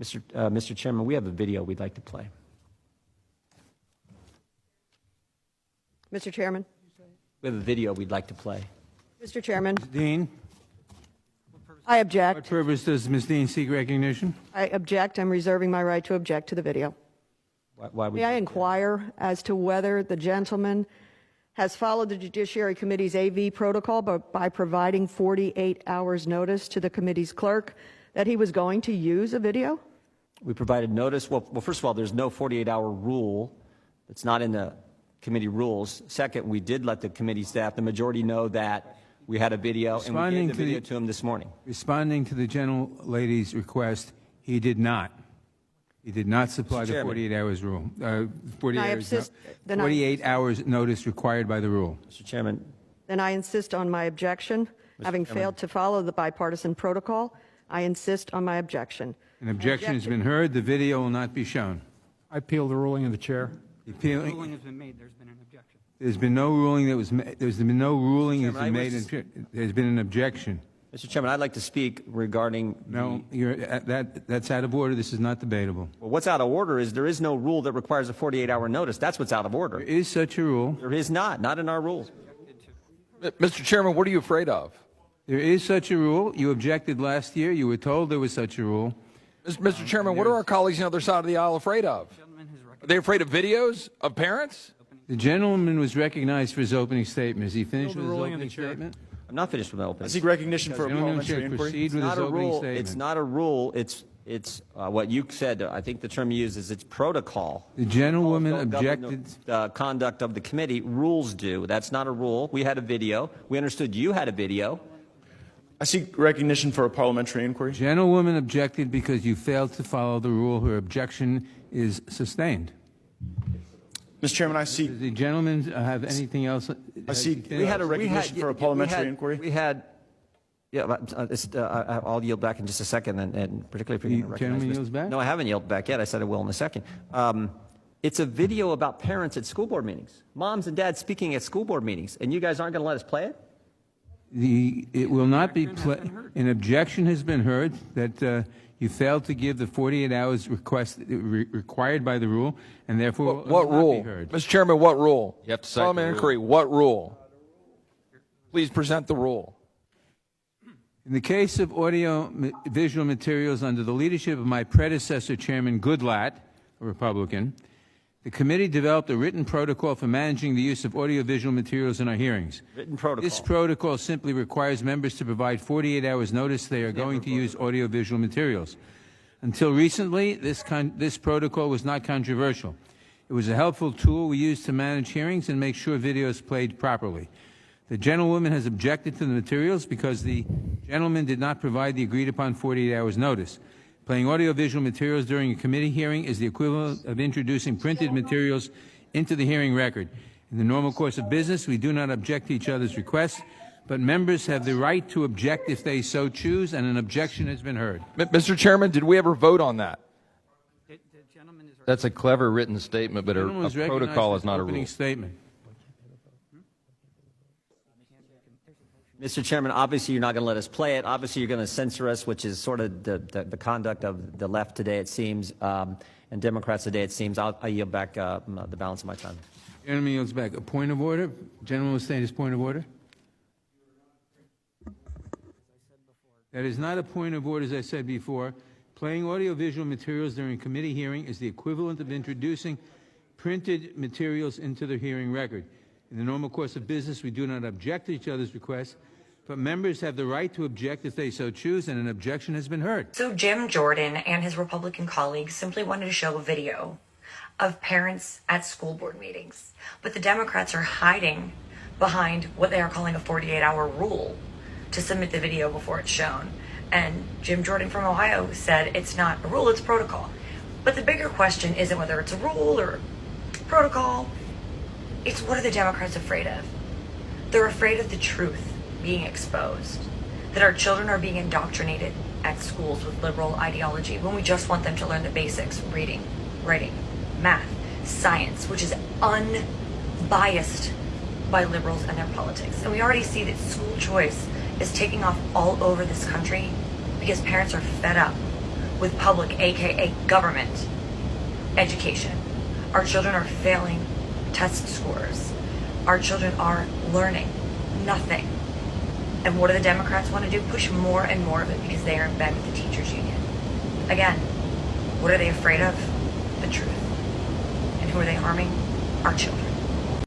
Mr. Chairman, we have a video we'd like to play. Mr. Chairman. We have a video we'd like to play. Mr. Chairman, Dean, I what object. purpose does Ms. Dean seek recognition? I object. I'm reserving my right to object to the video. Why would May I inquire as to whether the gentleman has followed the Judiciary Committee's AV protocol by providing 48 hours notice to the committee's clerk that he was going to use a video? We provided notice. Well, first of all, there's no 48-hour rule. It's not in the committee rules. Second, we did let the committee staff, the majority, know that we had a video, and we gave the video to him this morning. Responding to the gentlelady's request, he did not. He did not supply the 48 hours rule. 48 hours notice required by the rule. Mr. Chairman. Then I insist on my objection. Having failed to follow the bipartisan protocol, I insist on my objection. An objection has been heard. The video will not be shown. I appeal the ruling of the chair. The ruling has been made. There's been an objection. There's been no ruling that was made. There's been no ruling that's been made. Chairman, There's been an objection. Mr. Chairman, I'd like to speak regarding No, that's out of order. This is not debatable. well, what's out of order is there is no rule that requires a 48-hour notice. That's what's out of order. There is such a rule. There is not in our rules. Mr. Chairman, what are you afraid of? There is such a rule. You objected last year. You were told there was such a rule. Mr. Chairman, what are our colleagues on the other side of the aisle afraid of? Are they afraid of videos of parents? The gentleman was recognized for his opening statement. Is he finished with his opening statement? I'm not finished with my opening. I seek recognition for a Gentleman parliamentary should inquiry. proceed with his opening statement. It's not a rule. It's what you said. I think the term you used is it's protocol. The gentlewoman Don't govern objected. the conduct of the committee. Rules do. That's not a rule. We had a video. We understood you had a video. I seek recognition for a parliamentary inquiry. Gentlewoman objected because you failed to follow the rule. Her objection is sustained. Mr. Chairman, I seek Does the gentleman have anything else? we had a recognition for a parliamentary inquiry. We had. Yeah, I'll yield back in just a second, and particularly if you're going to recognize gentleman Mr. yields back? No, I haven't yielded back yet. I said I will in a second. It's a video about parents at school board meetings, moms and dads speaking at school board meetings, and you guys aren't going to let us play it? It will not be played. An objection has been heard that you failed to give the 48 hours required by the rule, and therefore What will not rule? be heard. Mr. Chairman, what rule? You have to cite the Parliamentary rule. inquiry. What rule? Please present the rule. In the case of audio-visual materials under the leadership of my predecessor, Chairman Goodlatte, a Republican, the committee developed a written protocol for managing the use of audio-visual materials in our hearings. Written protocol. This protocol simply requires members to provide 48 hours notice they are going to use audio-visual materials. Until recently, this protocol was not controversial. It was a helpful tool we used to manage hearings and make sure videos played properly. The gentlewoman has objected to the materials because the gentleman did not provide the agreed-upon 48 hours notice. Playing audiovisual materials during a committee hearing is the equivalent of introducing printed materials into the hearing record. In the normal course of business, we do not object to each other's requests, but members have the right to object if they so choose, and an objection has been heard. Mr. Chairman, did we ever vote on that? That's a clever written statement, but a Gentleman was recognized protocol for is his not a opening rule. statement. Mr. Chairman, obviously you're not going to let us play it. Obviously you're going to censor us, which is sort of the conduct of the left today, it seems, and Democrats today, it seems. I'll yield back the balance of my time. Gentleman yields back. A point of order. Gentleman will state his point of order. That is not a point of order, as I said before. Playing audiovisual materials during committee hearing is the equivalent of introducing printed materials into the hearing record. In the normal course of business, we do not object to each other's requests, but members have the right to object if they so choose, and an objection has been heard. So Jim Jordan and his Republican colleagues simply wanted to show a video of parents at school board meetings. But the Democrats are hiding behind what they are calling a 48-hour rule to submit the video before it's shown. And Jim Jordan from Ohio said it's not a rule, it's protocol. But the bigger question isn't whether it's a rule or protocol. It's what are the Democrats afraid of? They're afraid of the truth being exposed, that our children are being indoctrinated at schools with liberal ideology when we just want them to learn the basics: reading, writing, math, science, which is unbiased by liberals and their politics. And we already see that school choice is taking off all over this country because parents are fed up with public, aka government, education. Our children are failing test scores. Our children are learning nothing. And what do the Democrats want to do? Push more and more of it because they are in bed with the teachers union. Again, what are they afraid of? The truth. And who are they harming? Our children.